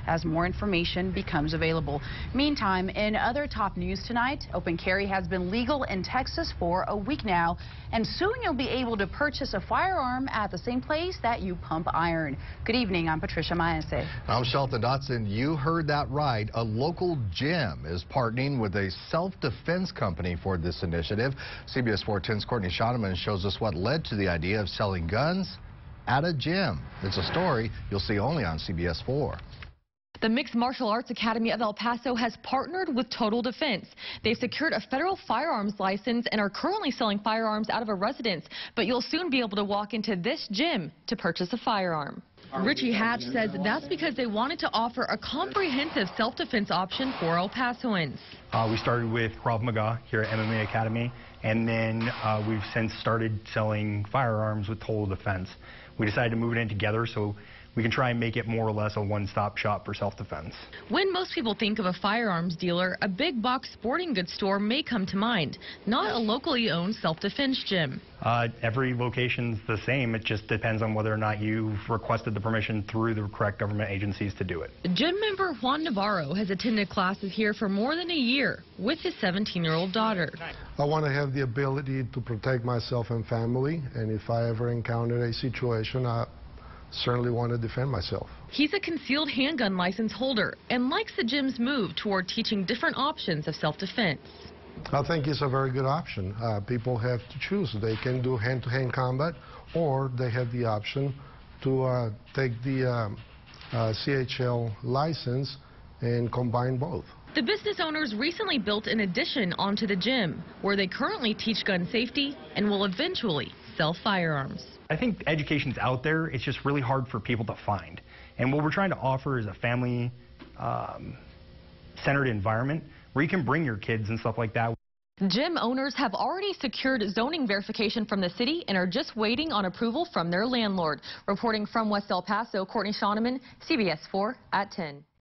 as more information becomes available. Meantime, in other top news tonight, open carry has been legal in Texas for a week now, and soon you'll be able to purchase a firearm at the same place that you pump iron. Good evening, I'm Patricia Maese. I'm Shelton Dotson. You heard that right. A local gym is partnering with a self-defense company for this initiative. CBS 410's Courtney Schoeneman shows us what led to the idea of selling guns at a gym. It's a story you'll see only on CBS 4. The Mixed Martial Arts Academy of El Paso has partnered with Total Defense. They've secured a federal firearms license and are currently selling firearms out of a residence, but you'll soon be able to walk into this gym to purchase a firearm. Richie Hatch says that's because they wanted to offer a comprehensive self-defense option for El Pasoans. We started with Krav Maga here at MMA Academy, and then we've since started selling firearms with Total Defense. We decided to move it in together so we can try and make it more or less a one-stop shop for self-defense. When most people think of a firearms dealer, a big box sporting goods store may come to mind, not a locally owned self-defense gym. Every location's the same. It just depends on whether or not you've requested the permission through the correct government agencies to do it. Gym member Juan Navarro has attended classes here for more than a year with his 17-year-old daughter. I want to have the ability to protect myself and family, and if I ever encounter a situation, I certainly want to defend myself. He's a concealed handgun license holder and likes the gym's move toward teaching different options of self-defense. I think it's a very good option. People have to choose. They can do hand-to-hand combat, or they have the option to take the CHL license and combine both. The business owners recently built an addition onto the gym where they currently teach gun safety and will eventually sell firearms. I think education's out there. It's just really hard for people to find. And what we're trying to offer is a family-centered environment where you can bring your kids and stuff like that. Gym owners have already secured zoning verification from the city and are just waiting on approval from their landlord. Reporting from West El Paso, Courtney Schoeneman, CBS 4 at 10.